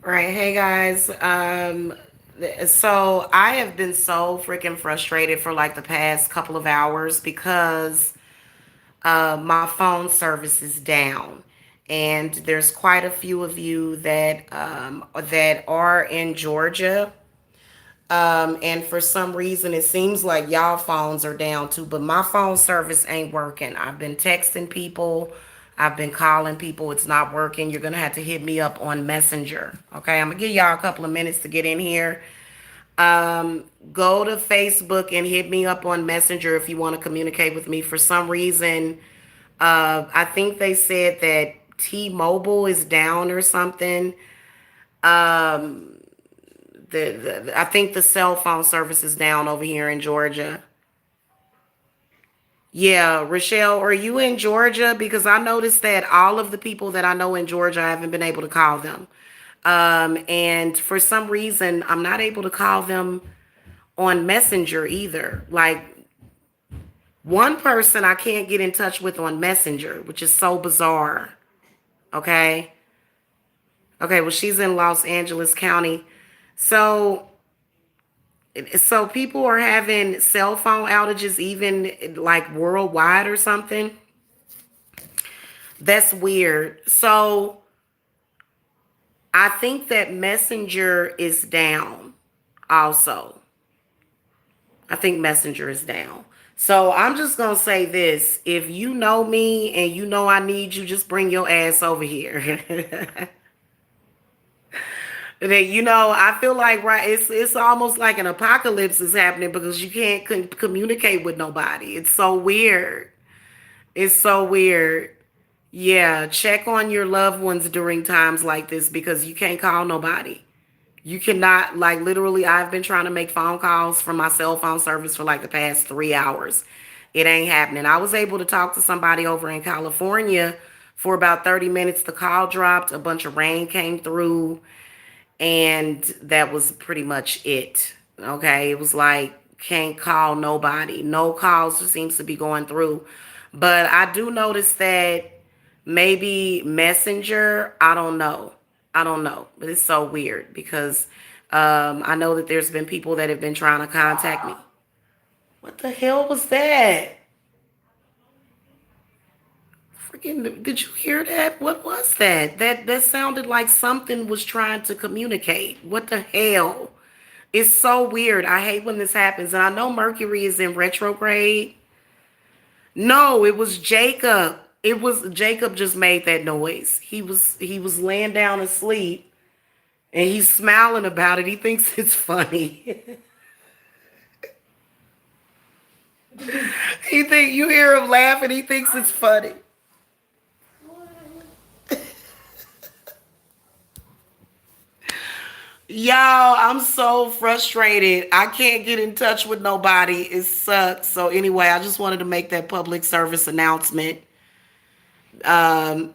Right. Hey guys. So I have been so freaking frustrated for like the past couple of hours because my phone service is down, and there's quite a few of you that are in Georgia. And for some reason, it seems like y'all phones are down too, but my phone service ain't working. I've been texting people, I've been calling people. It's not working. You're gonna have to hit me up on Messenger. Okay, I'm gonna give y'all a couple of minutes to get in here. Go to Facebook and hit me up on Messenger if you want to communicate with me. For some reason, I think they said that T-Mobile is down or something. Um, I think the cell phone service is down over here in Georgia. Yeah, Rochelle, are you in Georgia? Because I noticed that all of the people that I know in Georgia, I haven't been able to call them. And for some reason, I'm not able to call them on Messenger either. Like one person I can't get in touch with on Messenger, which is so bizarre. Okay. Okay, well, she's in Los Angeles County. So So people are having cell phone outages even like worldwide or something. That's weird. So I think that Messenger is down also. I think Messenger is down. So I'm just going to say this. If you know me and you know I need you, just bring your ass over here. That I feel like right, it's almost like an apocalypse is happening because you can't communicate with nobody. It's so weird. It's so weird. Yeah, check on your loved ones during times like this because you can't call nobody. You cannot, like, literally, I've been trying to make phone calls from my cell phone service for like the past 3 hours. It ain't happening. I was able to talk to somebody over in California for about 30 minutes. The call dropped, a bunch of rain came through, and that was pretty much it. Okay, it was like can't call nobody. No calls seems to be going through. But I do notice that maybe Messenger, I don't know. I don't know. But it's so weird because I know that there's been people that have been trying to contact me. What the hell was that? Freaking, did you hear that? What was that? That sounded like something was trying to communicate. What the hell? It's so weird. I hate when this happens. And I know Mercury is in retrograde. No, it was Jacob. It was Jacob just made that noise. He was laying down asleep and he's smiling about it. He thinks it's funny. He think you hear him laughing, he thinks it's funny. Y'all, I'm so frustrated. I can't get in touch with nobody. It sucks. So anyway, I just wanted to make that public service announcement. Then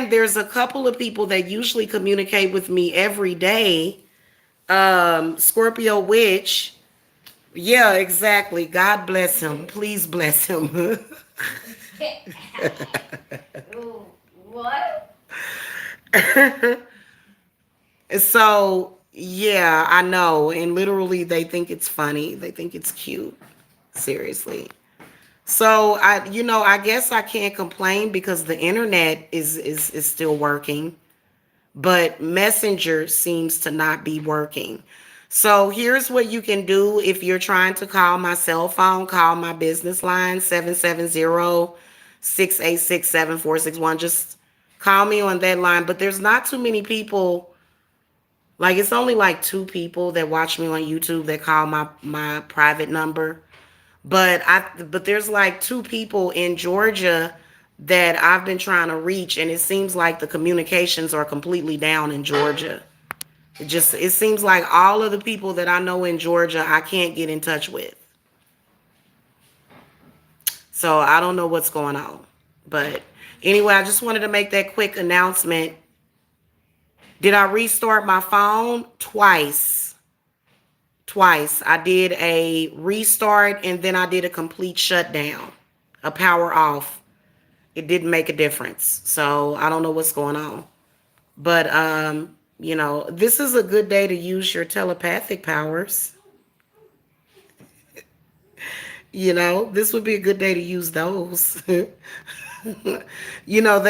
there's a couple of people that usually communicate with me every day. Scorpio Witch. Yeah, exactly. God bless him. Please bless him. What? So yeah, I know. And literally they think it's funny. They think it's cute. Seriously. So I guess I can't complain because the internet is still working, but Messenger seems to not be working. So here's what you can do if you're trying to call my cell phone, call my business line 770-686-7461. Just call me on that line, but there's not too many people. Like it's only like two people that watch me on YouTube that call my private number. But there's like two people in Georgia that I've been trying to reach, and it seems like the communications are completely down in Georgia. It seems like all of the people that I know in Georgia I can't get in touch with. So I don't know what's going on. But anyway, I just wanted to make that quick announcement. Did I restart my phone? Twice. Twice. I did a restart and then I did a complete shutdown, a power off. It didn't make a difference. So I don't know what's going on. But This is a good day to use your telepathic powers. This would be a good day to use those. They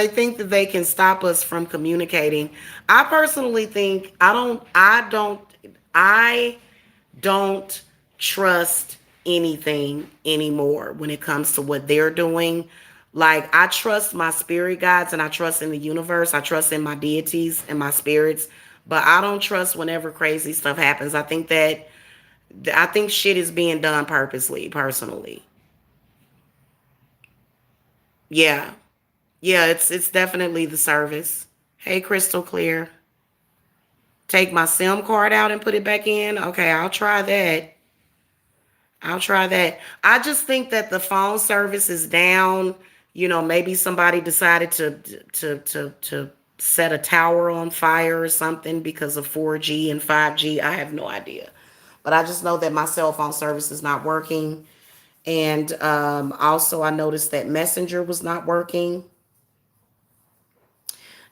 think that they can stop us from communicating. I personally think I don't trust anything anymore when it comes to what they're doing. Like, I trust my spirit guides and I trust in the universe. I trust in my deities and my spirits, but I don't trust whenever crazy stuff happens. I think shit is being done purposely, personally. Yeah. Yeah, it's definitely the service. Hey, Crystal Clear. Take my SIM card out and put it back in. Okay, I'll try that. I'll try that. I just think that the phone service is down. Maybe somebody decided to set a tower on fire or something because of 4G and 5G. I have no idea. But I just know that my cell phone service is not working. And also, I noticed that Messenger was not working.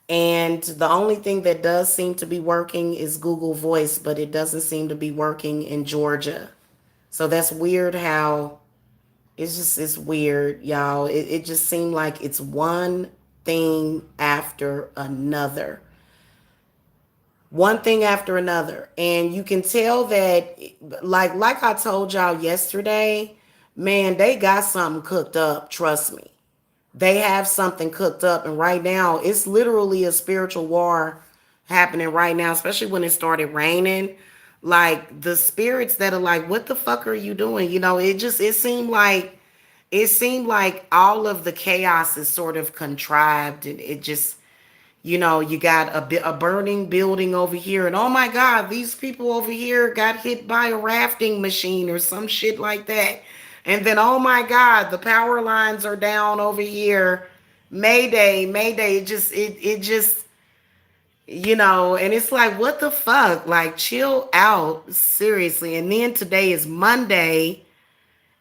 And the only thing that does seem to be working is Google Voice, but it doesn't seem to be working in Georgia. So that's weird how it's weird, y'all. It just seemed like it's one thing after another. One thing after another. And you can tell that, like I told y'all yesterday, man, they got something cooked up, trust me. They have something cooked up, and right now it's literally a spiritual war happening right now, especially when it started raining. Like, the spirits that are like, what the fuck are you doing? It seemed like all of the chaos is sort of contrived, and it just, you got a burning building over here, and oh my god, these people over here got hit by a rafting machine or some shit like that. And then, oh my god, the power lines are down over here. Mayday, mayday. And it's like, what the fuck? Like, chill out, seriously. And then today is Monday,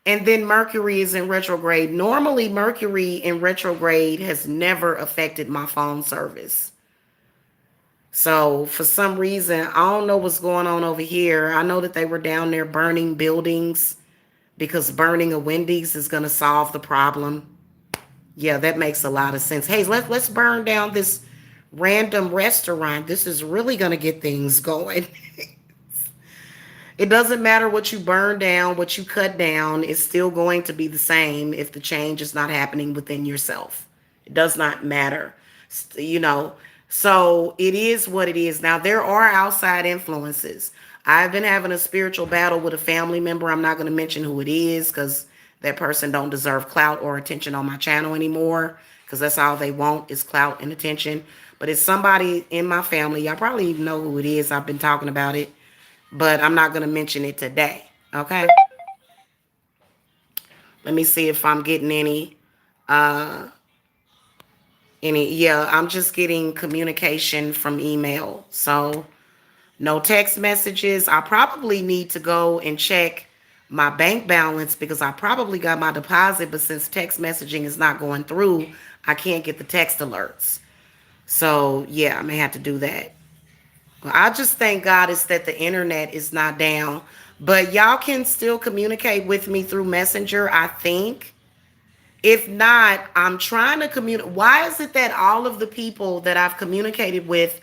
and then Mercury is in retrograde. Normally, Mercury in retrograde has never affected my phone service. So for some reason, I don't know what's going on over here. I know that they were down there burning buildings because burning a Wendy's is going to solve the problem. Yeah, that makes a lot of sense. Hey, let's burn down this random restaurant. This is really going to get things going. It doesn't matter what you burn down, what you cut down, it's still going to be the same if the change is not happening within yourself. It does not matter. You know, so it is what it is. Now, there are outside influences. I've been having a spiritual battle with a family member. I'm not going to mention who it is because that person don't deserve clout or attention on my channel anymore, because that's all they want is clout and attention. But it's somebody in my family. Y'all probably even know who it is. I've been talking about it, but I'm not going to mention it today. Okay. Let me see if I'm getting yeah, I'm just getting communication from email. So no text messages. I probably need to go and check my bank balance because I probably got my deposit, but since text messaging is not going through, I can't get the text alerts. So yeah, I may have to do that. Well, I just thank God is that the internet is not down. But y'all can still communicate with me through Messenger, I think. If not, I'm trying to communicate. Why is it that all of the people that I've communicated with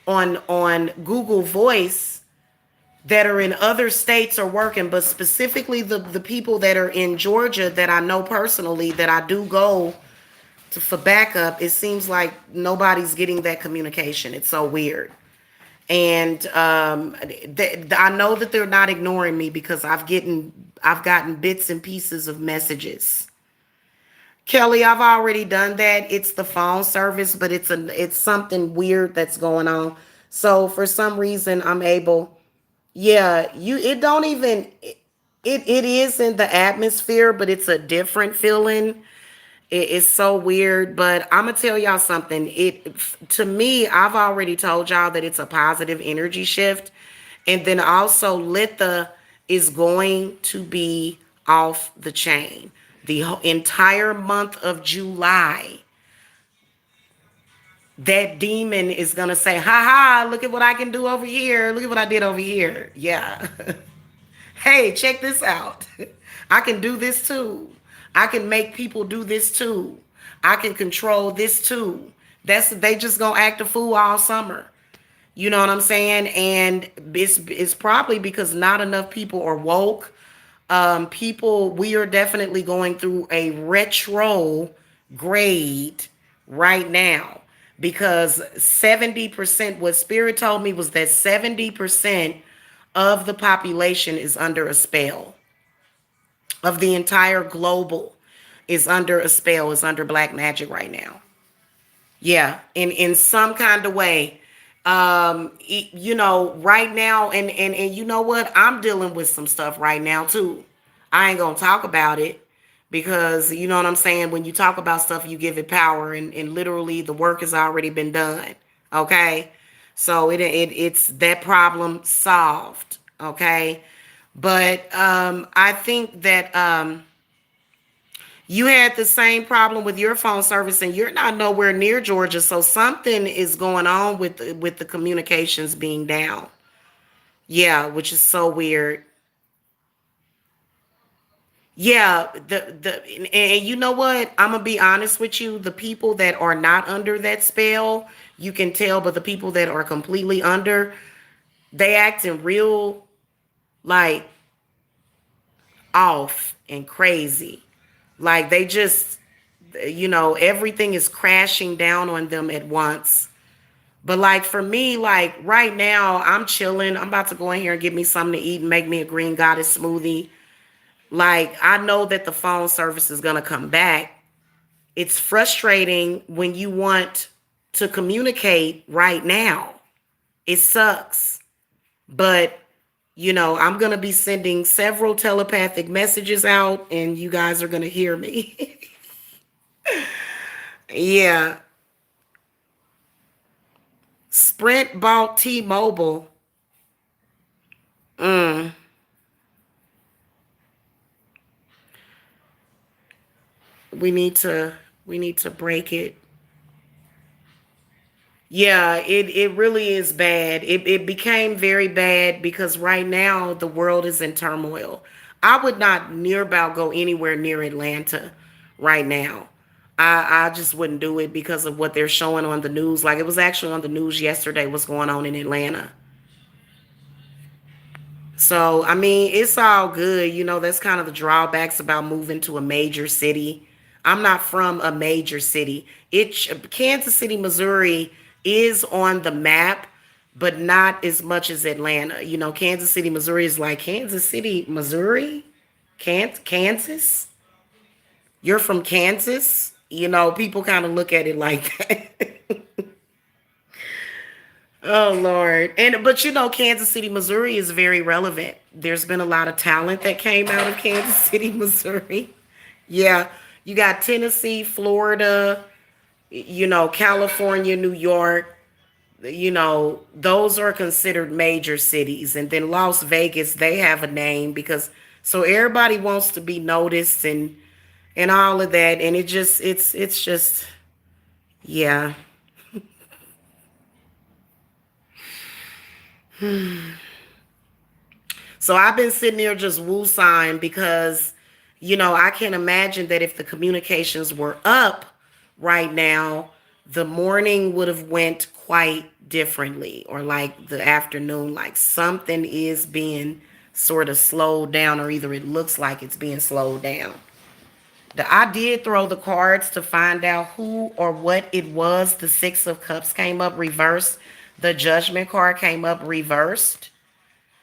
on Google Voice that are in other states are working, but specifically the people that are in Georgia that I know personally, that I do go to for backup, it seems like nobody's getting that communication. It's so weird. And I know that they're not ignoring me because I've gotten bits and pieces of messages. Kelly, I've already done that. It's the phone service, but it's something weird that's going on. So for some reason I'm able, yeah, it don't even it is in the atmosphere, but it's a different feeling. It's so weird, but I'm gonna tell y'all something. To me, I've already told y'all that it's a positive energy shift, and then also Litha is going to be off the chain. The entire month of July, that demon is going to say, ha ha, look at what I can do over here. Look at what I did over here. Yeah. Hey, check this out. I can do this too. I can make people do this too. I can control this too. They just gonna act a fool all summer. You know what I'm saying? And it's probably because not enough people are woke. We are definitely going through a retro grade right now because 70%, what Spirit told me was that 70% of the population is under a spell, of the entire global is under a spell, is under black magic right now. Yeah, in some kind of way. Right now, and you know what? I'm dealing with some stuff right now too. I ain't gonna talk about it because you know what I'm saying. When you talk about stuff, you give it power, and literally the work has already been done. Okay, so it's that problem solved. Okay, but I think that you had the same problem with your phone service and you're not nowhere near Georgia, so something is going on with the communications being down. Yeah, which is so weird. Yeah, and you know what? I'm gonna be honest with you. The people that are not under that spell, you can tell, but the people that are completely under, they acting real like off and crazy. Like they just, everything is crashing down on them at once. But like for me, like right now, I'm chilling. I'm about to go in here and get me something to eat and make me a green goddess smoothie. Like I know that the phone service is gonna come back. It's frustrating when you want to communicate right now. It sucks. But I'm gonna be sending several telepathic messages out and you guys are gonna hear me. Yeah. Sprint bought T-Mobile. Mm, we need to we need to break it. Yeah, it really is bad. It became very bad because right now the world is in turmoil. I would not near about go anywhere near Atlanta right now. I just wouldn't do it because of what they're showing on the news. Like it was actually on the news yesterday what's going on in Atlanta. So, I mean, it's all good. That's kind of the drawbacks about moving to a major city. I'm not from a major city. Kansas City, Missouri is on the map, but not as much as Atlanta. Kansas City, Missouri is like Kansas City, Missouri? Kansas? You're from Kansas? People kind of look at it like that. Oh Lord. But Kansas City, Missouri is very relevant. There's been a lot of talent that came out of Kansas City, Missouri. Yeah. You got Tennessee, Florida, California, New York, those are considered major cities. And then Las Vegas, they have a name because so everybody wants to be noticed and all of that. And it's just yeah. So I've been sitting there just woo-sign because, I can imagine that if the communications were up right now, the morning would have went quite differently, or like the afternoon, like something is being sort of slowed down, or either it looks like it's being slowed down. I did throw the cards to find out who or what it was. The Six of Cups came up reversed. The Judgment card came up reversed.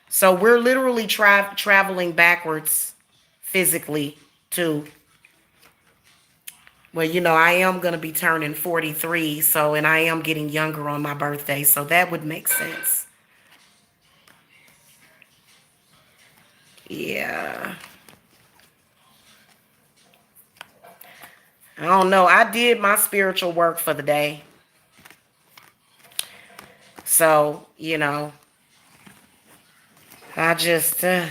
So we're literally traveling backwards physically too. Well, I am going to be turning 43, so and I am getting younger on my birthday, so that would make sense. Yeah. I don't know. I did my spiritual work for the day. So, I just I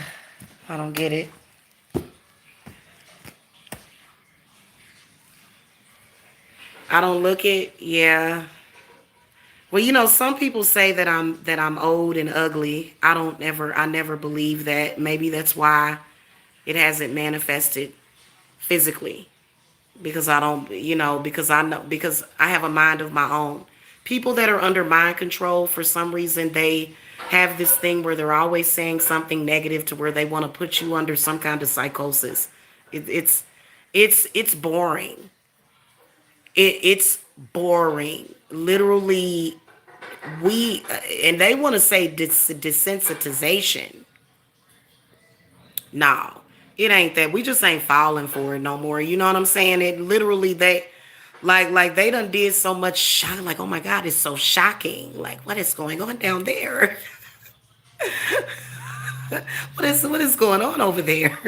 don't get it. I don't look it. Yeah. Well, some people say that I'm old and ugly. I never believe that. Maybe that's why it hasn't manifested physically, because I don't, because I know, because I have a mind of my own. People that are under mind control, for some reason, they have this thing where they're always saying something negative to where they want to put you under some kind of psychosis. It's boring. It's boring. Literally, we and they want to say desensitization. No, it ain't that. We just ain't falling for it no more. You know what I'm saying? It literally, they like they done did so much shock. Like, oh my God, it's so shocking. Like, what is going on down there? What is going on over there?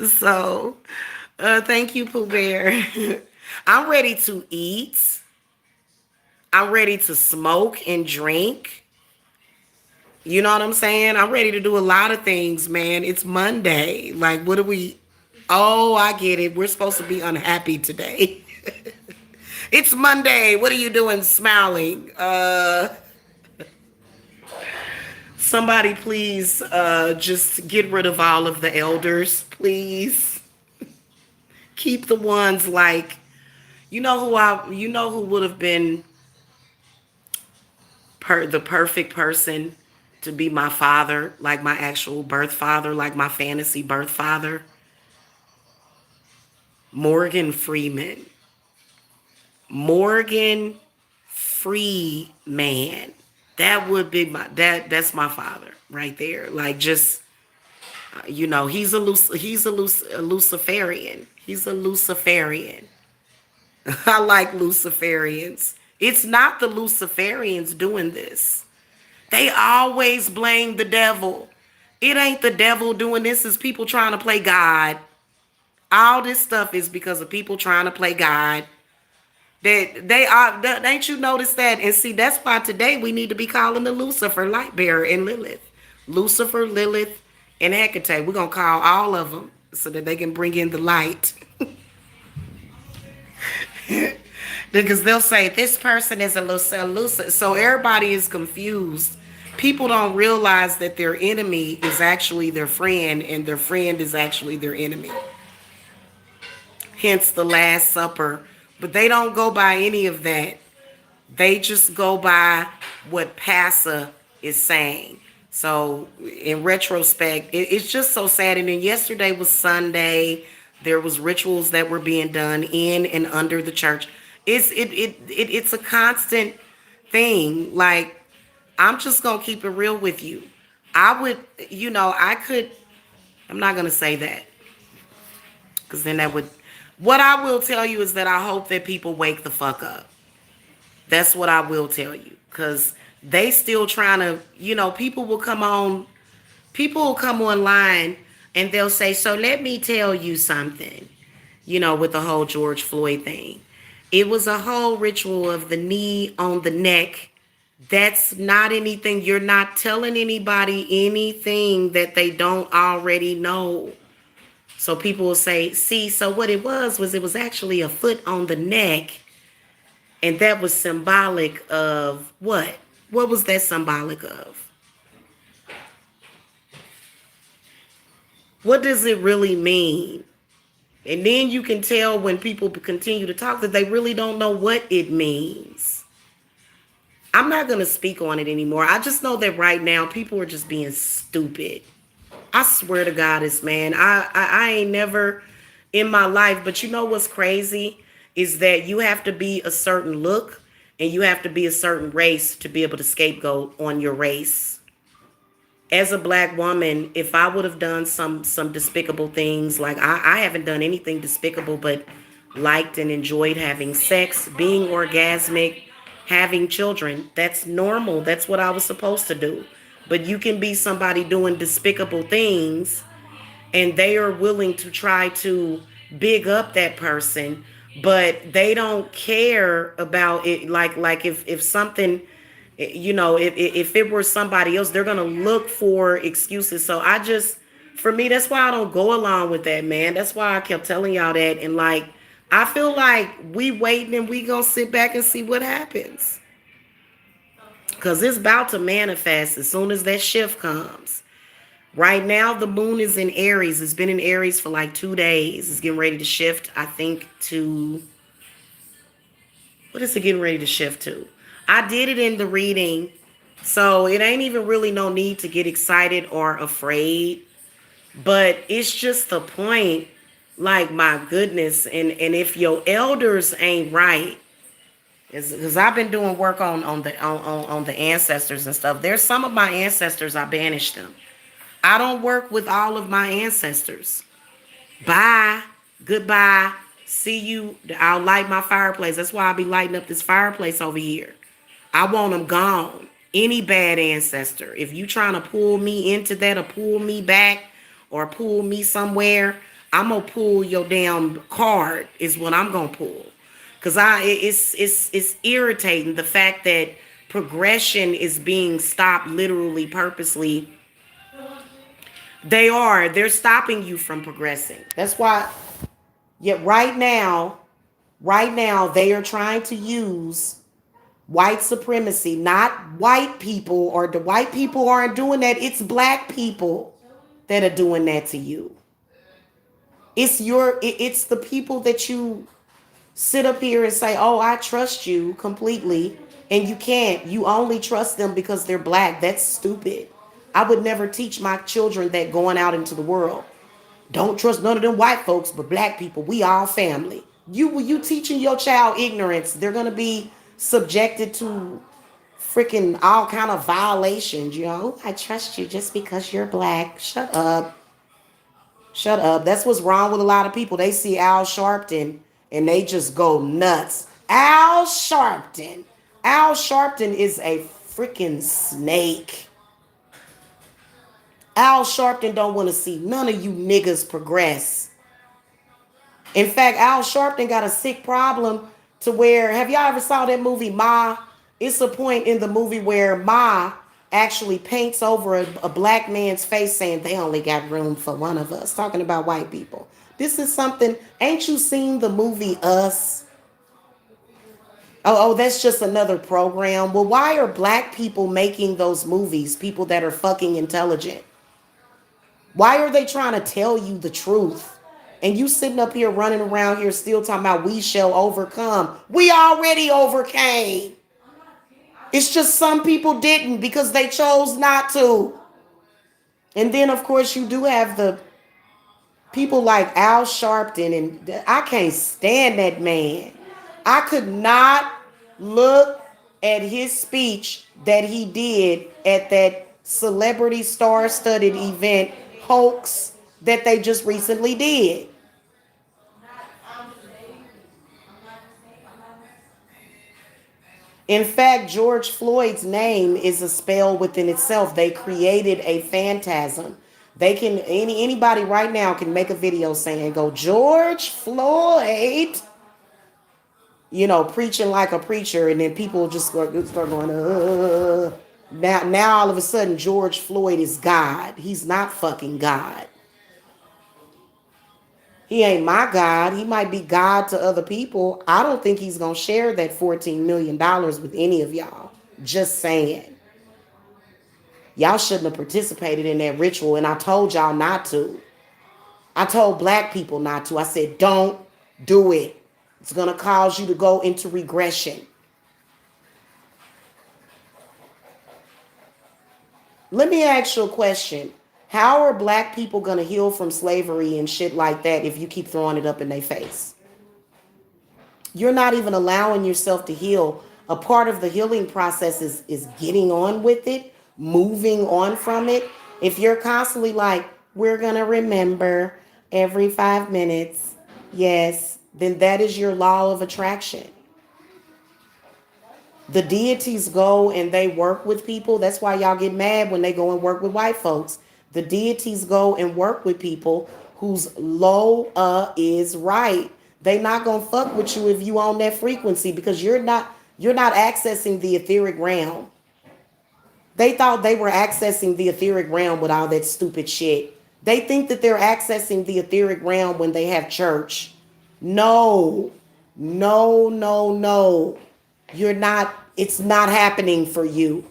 So, thank you, Pooh Bear. I'm ready to eat. I'm ready to smoke and drink. You know what I'm saying? I'm ready to do a lot of things, man. It's Monday. Like, what are we? Oh, I get it. We're supposed to be unhappy today. It's Monday. What are you doing smiling? Somebody please just get rid of all of the elders, please. Keep the ones like, who would have been the perfect person to be my father, like my actual birth father, like my fantasy birth father? Morgan Freeman. Morgan Freeman. That would be that's my father right there. Like, just he's a Luciferian. He's a Luciferian. I like Luciferians. It's not the Luciferians doing this. They always blame the devil. It ain't the devil doing this. It's people trying to play God. All this stuff is because of people trying to play God. That they are. Ain't you noticed that? And see, that's why today we need to be calling the Lucifer light bearer and Lilith. Lucifer, Lilith, and Hecate. We're gonna call all of them so that they can bring in the light. Because they'll say this person is a Lucifer. So everybody is confused. People don't realize that their enemy is actually their friend, and their friend is actually their enemy. Hence the Last Supper. But they don't go by any of that. They just go by what Passa is saying. So in retrospect, it's just so sad. And then yesterday was Sunday. There was rituals that were being done in and under the church. It's a constant thing. Like, I'm just gonna keep it real with you. I would, I could. I'm not gonna say that, because then that would. What I will tell you is that I hope that people wake the fuck up. That's what I will tell you, because they still trying to. People will come online and they'll say, "So let me tell you something." With the whole George Floyd thing. It was a whole ritual of the knee on the neck. That's not anything. You're not telling anybody anything that they don't already know. So people will say, see, so what it was actually a foot on the neck. And that was symbolic of what? What was that symbolic of? What does it really mean? And then you can tell when people continue to talk that they really don't know what it means. I'm not going to speak on it anymore. I just know that right now people are just being stupid. I swear to God, man. I ain't never in my life. But you know what's crazy is that you have to be a certain look and you have to be a certain race to be able to scapegoat on your race. As a black woman, if I would have done some despicable things, like I haven't done anything despicable, but liked and enjoyed having sex, being orgasmic, having children. That's normal. That's what I was supposed to do. But you can be somebody doing despicable things and they are willing to try to big up that person, but they don't care about it. Like if something, if it were somebody else, they're going to look for excuses. So for me, that's why I don't go along with that, man. That's why I kept telling y'all that. And like, I feel like we waiting and we gonna sit back and see what happens. Cause it's about to manifest as soon as that shift comes. Right now, the moon is in Aries. It's been in Aries for like 2 days. It's getting ready to shift, I think, to what is it getting ready to shift to? I did it in the reading, so it ain't even really no need to get excited or afraid. But it's just the point, like my goodness, and if your elders ain't right, because I've been doing work on the ancestors and stuff. There's some of my ancestors I banished them. I don't work with all of my ancestors. Bye. Goodbye. See you. I'll light my fireplace. That's why I'll be lighting up this fireplace over here. I want them gone. Any bad ancestor. If you trying to pull me into that or pull me back or pull me somewhere, I'm gonna pull your damn card is what I'm gonna pull. Cause it's irritating the fact that progression is being stopped literally purposely. They're stopping you from progressing. That's why, yet right now, they are trying to use white supremacy, not white people, or the white people aren't doing that. It's black people that are doing that to you. It's the people that you sit up here and say, oh, I trust you completely. And you can't. You only trust them because they're black. That's stupid. I would never teach my children that going out into the world. Don't trust none of them white folks, but black people. We all family. You teaching your child ignorance, they're gonna be subjected to freaking all kind of violations. You know, I trust you just because you're black. Shut up. Shut up. That's what's wrong with a lot of people. They see Al Sharpton and they just go nuts. Al Sharpton. Al Sharpton is a freaking snake. Al Sharpton don't want to see none of you niggas progress. In fact, Al Sharpton got a sick problem to where, have y'all ever saw that movie Ma? It's a point in the movie where Ma actually paints over a black man's face saying they only got room for one of us, talking about white people. This is something, ain't you seen the movie Us? Oh, that's just another program. Well, why are black people making those movies, people that are fucking intelligent? Why are they trying to tell you the truth? And you sitting up here running around here still talking about we shall overcome. We already overcame. It's just some people didn't because they chose not to. And then, of course, you do have the people like Al Sharpton, and I can't stand that man. I could not look at his speech that he did at that celebrity star-studded event hoax that they just recently did. In fact, George Floyd's name is a spell within itself. They created a phantasm. They can anybody right now can make a video saying go George Floyd, preaching like a preacher, and then people just start going, Now all of a sudden George Floyd is God. He's not fucking God. He ain't my God. He might be God to other people. I don't think he's going to share that $14 million with any of y'all. Just saying. Y'all shouldn't have participated in that ritual, and I told y'all not to. I told black people not to. I said, don't do it. It's going to cause you to go into regression. Let me ask you a question. How are black people going to heal from slavery and shit like that if you keep throwing it up in their face? You're not even allowing yourself to heal. A part of the healing process is getting on with it, moving on from it. If you're constantly like, we're going to remember every 5 minutes, yes, then that is your law of attraction. The deities go and they work with people. That's why y'all get mad when they go and work with white folks. The deities go and work with people whose low is right. They not gonna fuck with you if you on that frequency because you're not accessing the etheric realm. They thought they were accessing the etheric realm with all that stupid shit. They think that they're accessing the etheric realm when they have church. No, no, no, no. You're not, it's not happening for you.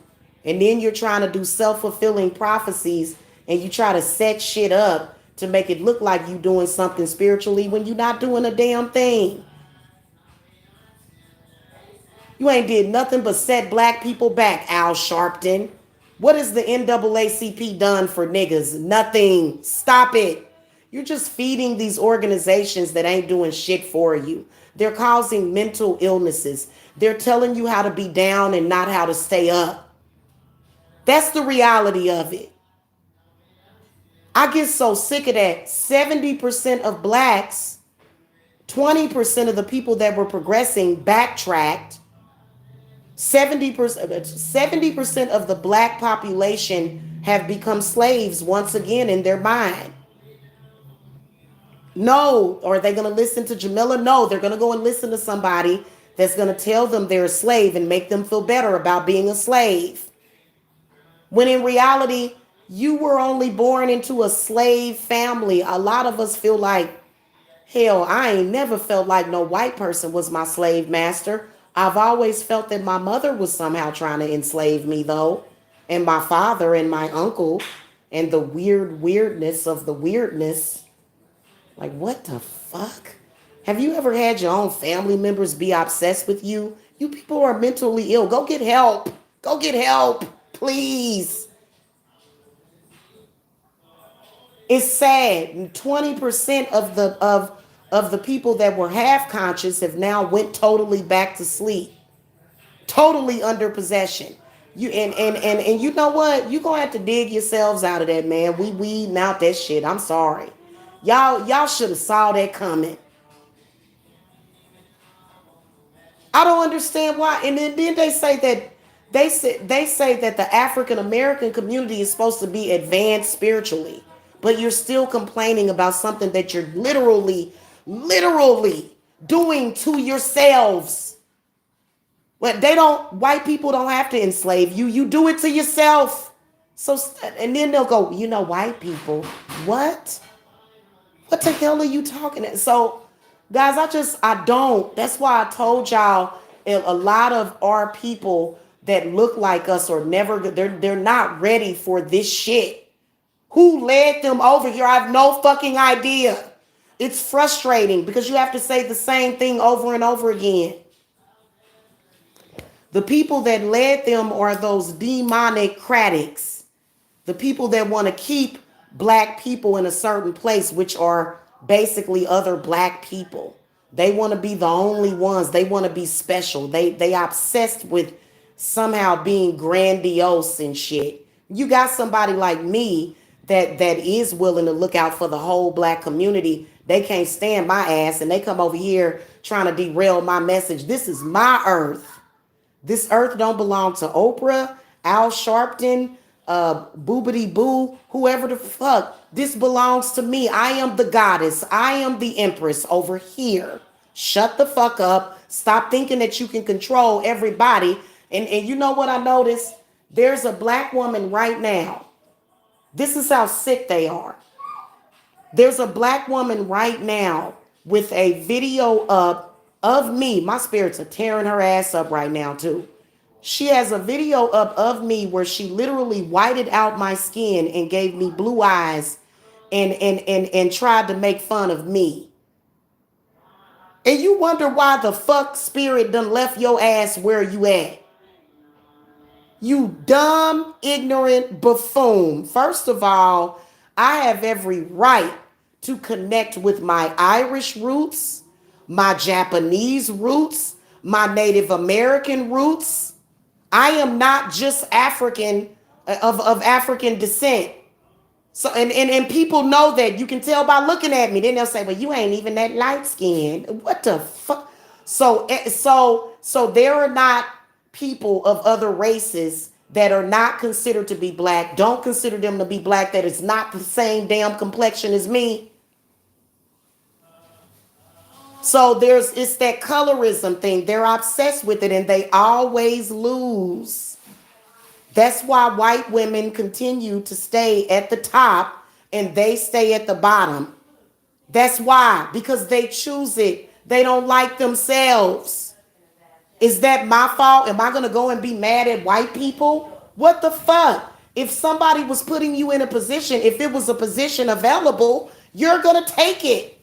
And then you're trying to do self-fulfilling prophecies and you try to set shit up to make it look like you doing something spiritually when you're not doing a damn thing. You ain't did nothing but set black people back, Al Sharpton. What has the NAACP done for niggas? Nothing. Stop it. You're just feeding these organizations that ain't doing shit for you. They're causing mental illnesses. They're telling you how to be down and not how to stay up. That's the reality of it. I get so sick of that. 70% of blacks, 20% of the people that were progressing backtracked. 70% of the black population have become slaves once again in their mind. No. Are they going to listen to Jamila? No. They're going to go and listen to somebody that's going to tell them they're a slave and make them feel better about being a slave. When in reality, you were only born into a slave family. A lot of us feel like, hell, I ain't never felt like no white person was my slave master. I've always felt that my mother was somehow trying to enslave me, though, and my father and my uncle, and the weirdness of the weirdness. Like, what the fuck? Have you ever had your own family members be obsessed with you? You people are mentally ill. Go get help. Go get help, please. It's sad. 20% of the people that were half conscious have now went totally back to sleep. Totally under possession. And you know what? You're gonna have to dig yourselves out of that, man. We weeding out that shit. I'm sorry. Y'all should have saw that coming. I don't understand why. And then they say that they say that the African American community is supposed to be advanced spiritually, but you're still complaining about something that you're literally doing to yourselves. Well, white people don't have to enslave you. You do it to yourself. So, and then they'll go, white people, what? What the hell are you talking about? So, guys, I don't. That's why I told y'all a lot of our people that look like us are never, they're not ready for this shit. Who led them over here? I have no fucking idea. It's frustrating because you have to say the same thing over and over again. The people that led them are those demonic critics. The people that want to keep black people in a certain place, which are basically other black people. They want to be the only ones. They want to be special. They obsessed with somehow being grandiose and shit. You got somebody like me that is willing to look out for the whole black community. They can't stand my ass and they come over here trying to derail my message. This is my earth. This earth don't belong to Oprah, Al Sharpton, Boobity Boo, whoever the fuck. This belongs to me. I am the goddess. I am the empress over here. Shut the fuck up. Stop thinking that you can control everybody. And you know what I noticed? There's a black woman right now. This is how sick they are. There's a black woman right now with a video up of me. My spirits are tearing her ass up right now too. She has a video up of me where she literally whited out my skin and gave me blue eyes and tried to make fun of me. And you wonder why the fuck spirit done left your ass where you at. You dumb, ignorant buffoon. First of all, I have every right to connect with my Irish roots, my Japanese roots, my Native American roots. I am not just African of African descent. So and people know that. You can tell by looking at me. Then they'll say, well, you ain't even that light skinned. What the fuck? So there are not people of other races that are not considered to be black, don't consider them to be black, that is not the same damn complexion as me. So it's that colorism thing. They're obsessed with it and they always lose. That's why white women continue to stay at the top and they stay at the bottom. That's why, because they choose it. They don't like themselves. Is that my fault? Am I going to go and be mad at white people? What the fuck? If somebody was putting you in a position, if it was a position available, you're going to take it.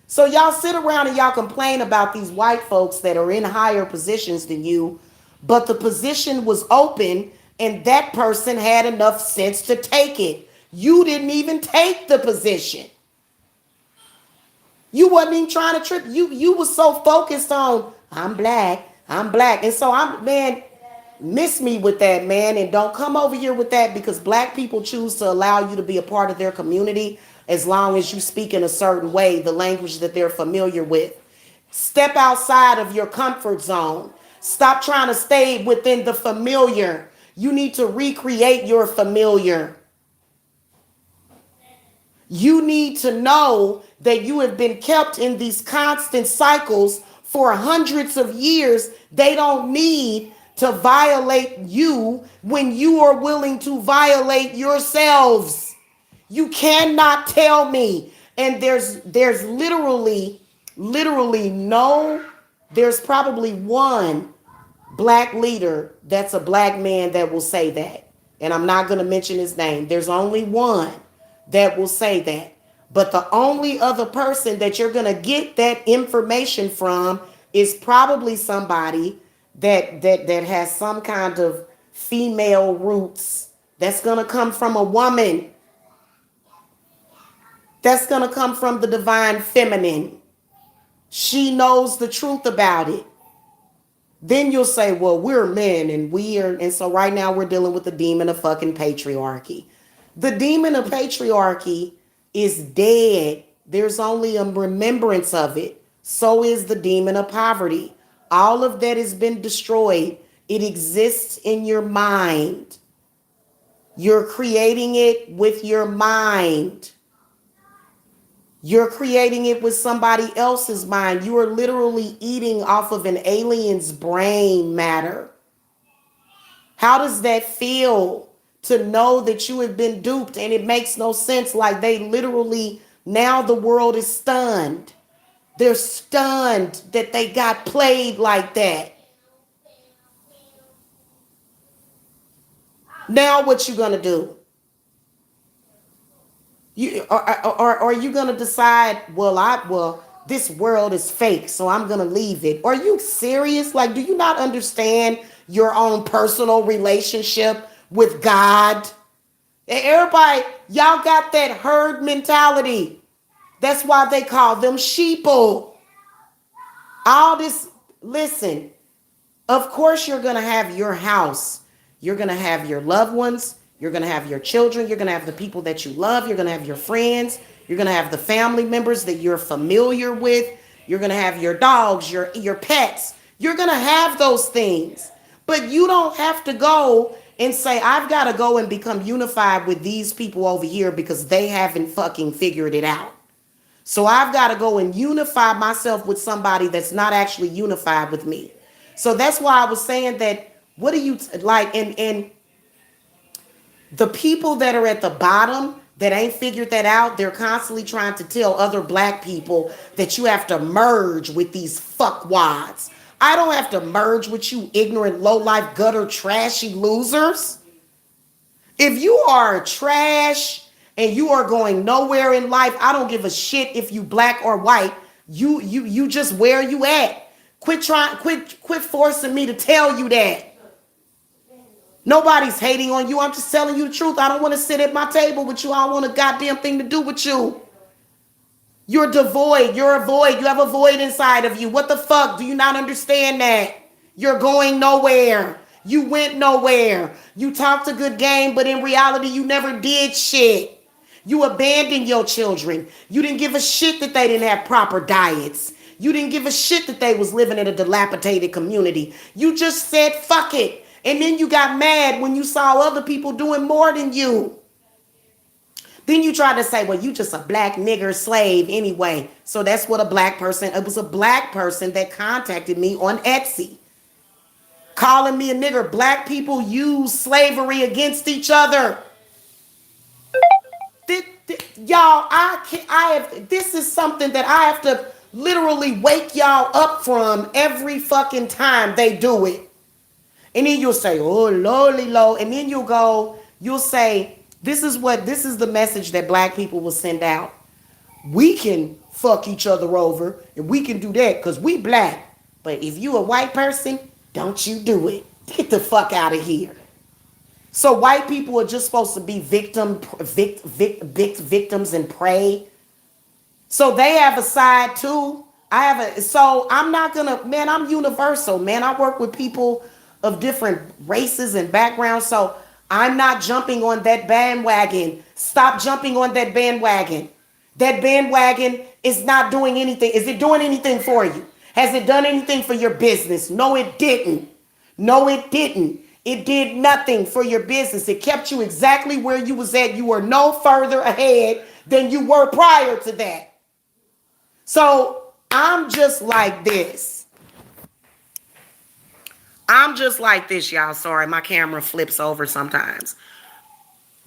So y'all sit around and y'all complain about these white folks that are in higher positions than you, but the position was open and that person had enough sense to take it. You didn't even take the position. You wasn't even trying to trip. You was so focused on I'm black, I'm black. And so man, miss me with that, man, and don't come over here with that, because black people choose to allow you to be a part of their community as long as you speak in a certain way, the language that they're familiar with. Step outside of your comfort zone. Stop trying to stay within the familiar. You need to recreate your familiar. You need to know that you have been kept in these constant cycles for hundreds of years. They don't need to violate you when you are willing to violate yourselves. You cannot tell me. And there's literally no, there's probably one black leader that's a black man that will say that. And I'm not going to mention his name. There's only one that will say that. But the only other person that you're going to get that information from is probably somebody that has some kind of female roots. That's going to come from a woman. That's going to come from the divine feminine. She knows the truth about it. Then you'll say, well, we're men and and so right now we're dealing with the demon of fucking patriarchy. The demon of patriarchy is dead. There's only a remembrance of it. So is the demon of poverty. All of that has been destroyed. It exists in your mind. You're creating it with your mind. You're creating it with somebody else's mind. You are literally eating off of an alien's brain matter. How does that feel to know that you have been duped and it makes no sense? Like they literally, now the world is stunned. They're stunned that they got played like that. Now what you gonna do? You are you gonna decide, well, this world is fake, so I'm gonna leave it? Are you serious? Like, do you not understand your own personal relationship with God? Everybody, y'all got that herd mentality. That's why they call them sheeple. All this, listen, of course you're gonna have your house. You're gonna have your loved ones. You're going to have your children. You're going to have the people that you love. You're going to have your friends. You're going to have the family members that you're familiar with. You're going to have your dogs, your pets. You're going to have those things. But you don't have to go and say, I've got to go and become unified with these people over here because they haven't fucking figured it out. So I've got to go and unify myself with somebody that's not actually unified with me. So that's why I was saying that, what do you like? And the people that are at the bottom that ain't figured that out, they're constantly trying to tell other black people that you have to merge with these fuckwads. I don't have to merge with you ignorant, low-life, gutter, trashy losers. If you are trash and you are going nowhere in life, I don't give a shit if you black or white. You just where you at. Quit forcing me to tell you that. Nobody's hating on you. I'm just telling you the truth. I don't want to sit at my table with you. I don't want a goddamn thing to do with you. You're devoid. You're a void. You have a void inside of you. What the fuck? Do you not understand that? You're going nowhere. You went nowhere. You talked a good game, but in reality, you never did shit. You abandoned your children. You didn't give a shit that they didn't have proper diets. You didn't give a shit that they was living in a dilapidated community. You just said, fuck it. And then you got mad when you saw other people doing more than you. Then you tried to say, well, you just a black nigger slave anyway. So that's what it was a black person that contacted me on Etsy, calling me a nigger. Black people use slavery against each other. y'all, this is something that I have to literally wake y'all up from every fucking time they do it. And then you'll say, oh, lowly, low. And then you'll say, this is the message that black people will send out. We can fuck each other over and we can do that because we black. But if you a white person, don't you do it. Get the fuck out of here. So white people are just supposed to be victims and prey. So they have a side too. So I'm not gonna, man, I'm universal, man. I work with people of different races and backgrounds. So I'm not jumping on that bandwagon. Stop jumping on that bandwagon. That bandwagon is not doing anything. Is it doing anything for you? Has it done anything for your business? No, it didn't. No, it didn't. It did nothing for your business. It kept you exactly where you was at. You were no further ahead than you were prior to that. So I'm just like this. Y'all. Sorry, my camera flips over sometimes.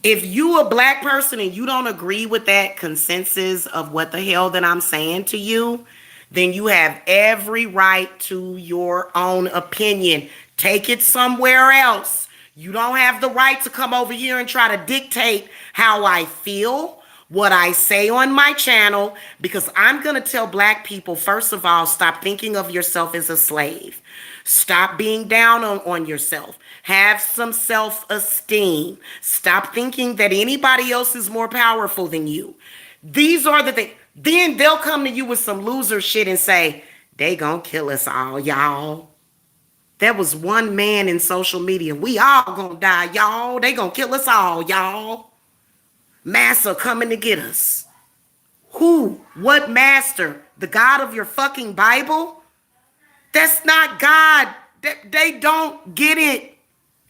If you a black person and you don't agree with that consensus of what the hell that I'm saying to you, then you have every right to your own opinion. Take it somewhere else. You don't have the right to come over here and try to dictate how I feel, what I say on my channel, because I'm going to tell black people, first of all, stop thinking of yourself as a slave. Stop being down on yourself. Have some self-esteem. Stop thinking that anybody else is more powerful than you. These are the things. Then they'll come to you with some loser shit and say, they gonna kill us all, y'all. There was one man in social media. We all gonna die, y'all. They gonna kill us all, y'all. Master coming to get us. Who? What master? The God of your fucking Bible? That's not God. They don't get it.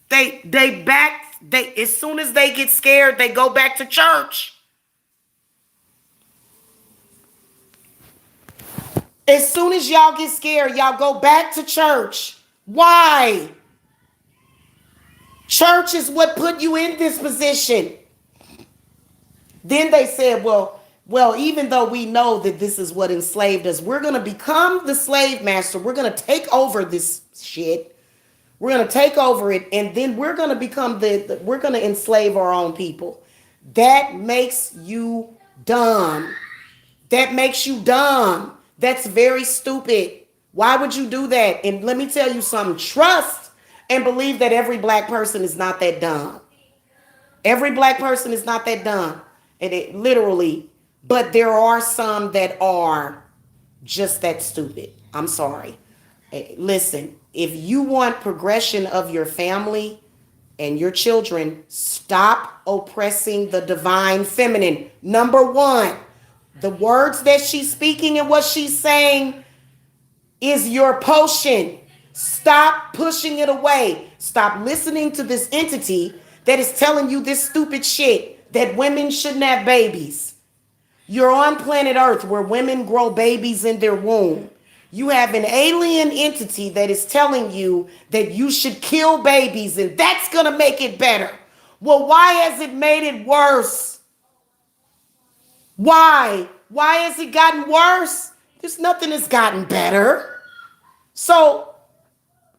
They as soon as they get scared, they go back to church. As soon as y'all get scared, y'all go back to church. Why? Church is what put you in this position. Then they said, well, even though we know that this is what enslaved us, we're going to become the slave master. We're going to take over this shit. We're going to take over it. And then we're going to become we're going to enslave our own people. That makes you dumb. That makes you dumb. That's very stupid. Why would you do that? And let me tell you something. Trust and believe that every black person is not that dumb. Every black person is not that dumb. And it literally, but there are some that are just that stupid. I'm sorry. Listen, if you want progression of your family and your children, stop oppressing the divine feminine. Number one, the words that she's speaking and what she's saying is your potion. Stop pushing it away. Stop listening to this entity that is telling you this stupid shit that women shouldn't have babies. You're on planet Earth where women grow babies in their womb. You have an alien entity that is telling you that you should kill babies and that's going to make it better. Well, why has it made it worse? Why? Why has it gotten worse? There's nothing that's gotten better. So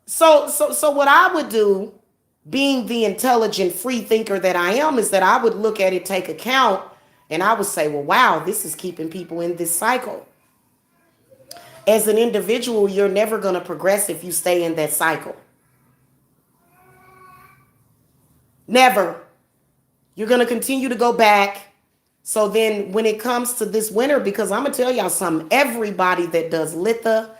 what I would do, being the intelligent free thinker that I am, is that I would look at it, take account, and I would say, well, wow, this is keeping people in this cycle. As an individual, you're never going to progress if you stay in that cycle. Never. You're going to continue to go back. So then when it comes to this winter, because I'm going to tell y'all something, everybody that does Litha,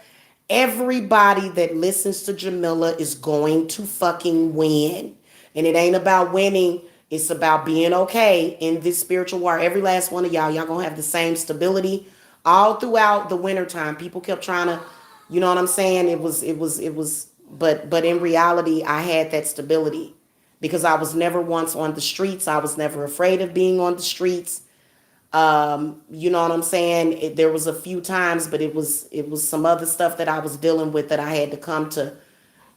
everybody that listens to Jamila is going to fucking win. And it ain't about winning. It's about being okay in this spiritual war. Every last one of y'all going to have the same stability all throughout the winter time. People kept trying to, you know what I'm saying? But in reality, I had that stability because I was never once on the streets. I was never afraid of being on the streets. You know what I'm saying? There was a few times, but it was some other stuff that I was dealing with that I had to come to,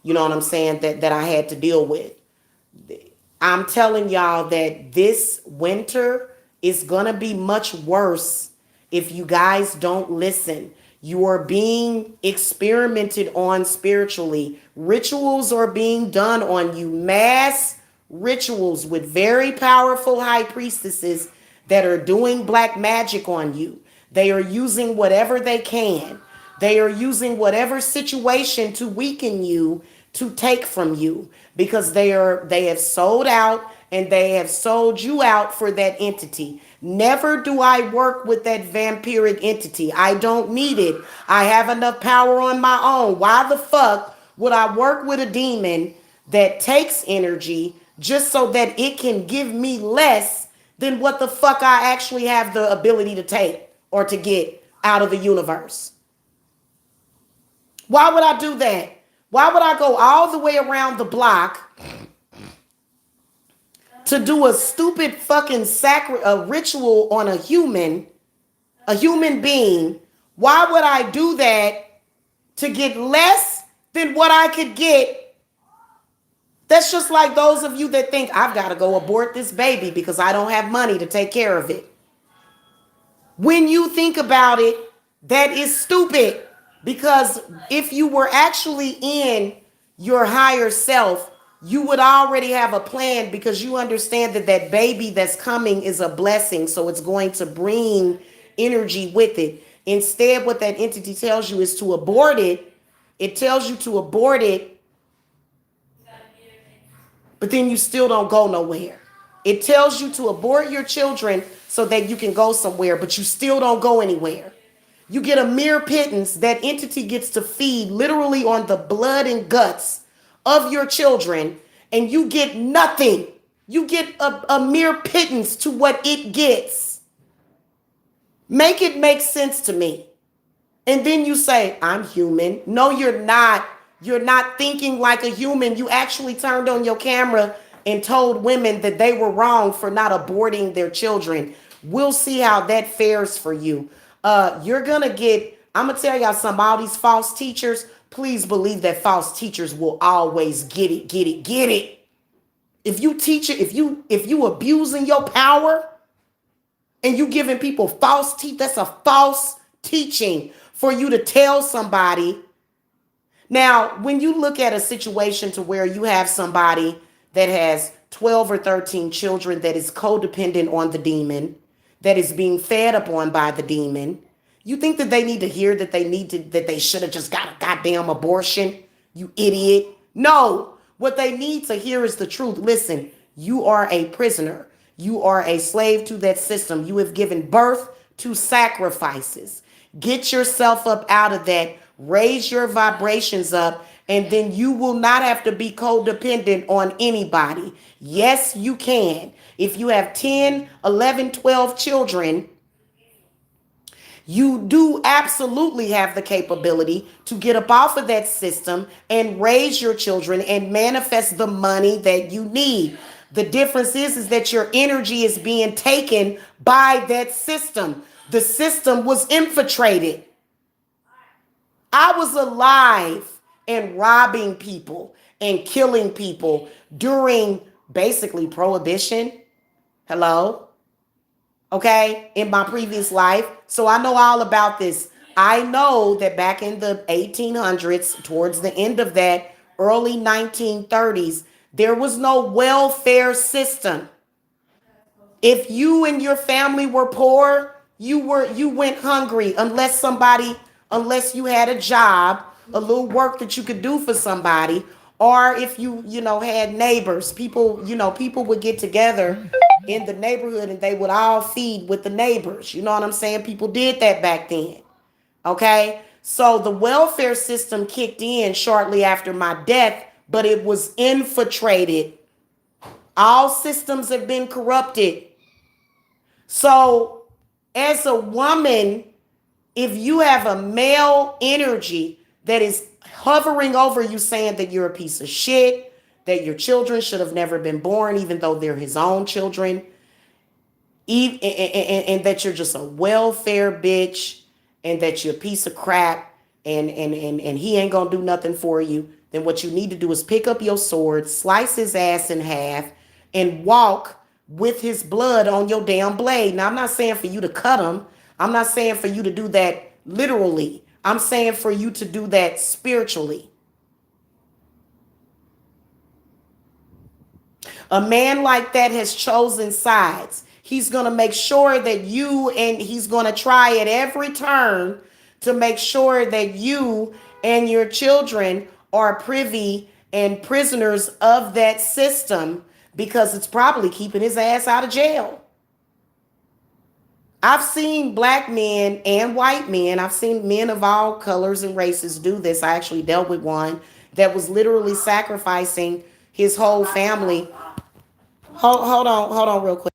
you know what I'm saying, that I had to deal with. I'm telling y'all that this winter It's going to be much worse if you guys don't listen. You are being experimented on spiritually. Rituals are being done on you. Mass rituals with very powerful high priestesses that are doing black magic on you. They are using whatever they can. They are using whatever situation to weaken you, to take from you, because they have sold out and they have sold you out for that entity. Never do I work with that vampiric entity. I don't need it. I have enough power on my own. Why the fuck would I work with a demon that takes energy just so that it can give me less than what the fuck I actually have the ability to take or to get out of the universe? Why would I do that? Why would I go all the way around the block to do a stupid fucking a ritual on a human being? Why would I do that to get less than what I could get? That's just like those of you that think I've got to go abort this baby because I don't have money to take care of it. When you think about it, that is stupid, because if you were actually in your higher self, you would already have a plan, because you understand that that baby that's coming is a blessing. So it's going to bring energy with it. Instead, what that entity tells you is to abort it. It tells you to abort it, but then you still don't go nowhere. It tells you to abort your children so that you can go somewhere, but you still don't go anywhere. You get a mere pittance. That entity gets to feed literally on the blood and guts of your children, and you get nothing. You get a mere pittance to what it gets. Make it make sense to me. And then you say, I'm human. No, you're not. You're not thinking like a human. You actually turned on your camera and told women that they were wrong for not aborting their children. We'll see how that fares for you. You're going to get, I'm going to tell y'all something, all these false teachers, please believe that false teachers will always get it, get it, get it. If you teach it, if you abusing your power and you giving people false that's a false teaching for you to tell somebody. Now, when you look at a situation to where you have somebody that has 12 or 13 children that is codependent on the demon, that is being fed upon by the demon, you think that they need to hear that they should have just got a goddamn abortion? You idiot. No, what they need to hear is the truth. Listen, you are a prisoner. You are a slave to that system. You have given birth to sacrifices. Get yourself up out of that. Raise your vibrations up, and then you will not have to be codependent on anybody. Yes, you can. If you have 10, 11, 12 children, you do absolutely have the capability to get up off of that system and raise your children and manifest the money that you need. The difference is that your energy is being taken by that system. The system was infiltrated. I was alive and robbing people and killing people during basically prohibition. Hello? Okay? In my previous life. So I know all about this. I know that back in the 1800s, towards the end of that, early 1930s, there was no welfare system. If you and your family were poor, you went hungry unless you had a job, a little work that you could do for somebody, or if you had neighbors. People would get together in the neighborhood and they would all feed with the neighbors. You know what I'm saying? People did that back then. Okay? So the welfare system kicked in shortly after my death, but it was infiltrated. All systems have been corrupted. So as a woman, if you have a male energy that is hovering over you saying that you're a piece of shit, that your children should have never been born, even though they're his own children, and that you're just a welfare bitch, and that you're a piece of crap, and he ain't gonna do nothing for you, then what you need to do is pick up your sword, slice his ass in half, and walk with his blood on your damn blade. Now, I'm not saying for you to cut him. I'm not saying for you to do that literally. I'm saying for you to do that spiritually. A man like that has chosen sides. He's going to make sure that you, and he's going to try at every turn to make sure that you and your children are privy and prisoners of that system, because it's probably keeping his ass out of jail. I've seen black men and white men, I've seen men of all colors and races do this. I actually dealt with one that was literally sacrificing his whole family. Hold on real quick.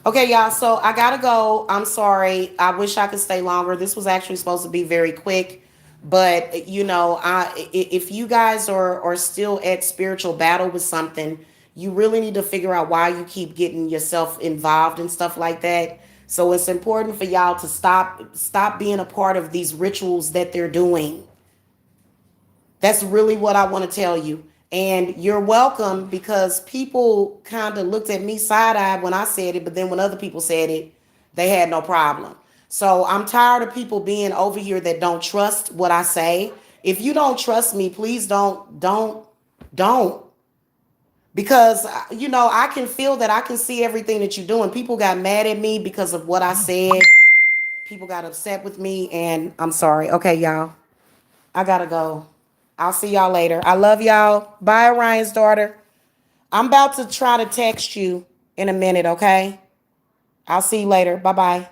Okay, y'all. So I gotta go. I'm sorry. I wish I could stay longer. This was actually supposed to be very quick, but if you guys are still at spiritual battle with something, you really need to figure out why you keep getting yourself involved and stuff like that. So it's important for y'all to stop being a part of these rituals that they're doing. That's really what I want to tell you. And you're welcome, because people kind of looked at me side eyed when I said it, but then when other people said it, they had no problem. So I'm tired of people being over here that don't trust what I say. If you don't trust me, please don't. Because, I can feel that, I can see everything that you're doing. People got mad at me because of what I said. People got upset with me, and I'm sorry. Okay, y'all. I gotta go. I'll see y'all later. I love y'all. Bye, Ryan's daughter. I'm about to try to text you in a minute, okay? I'll see you later. Bye bye.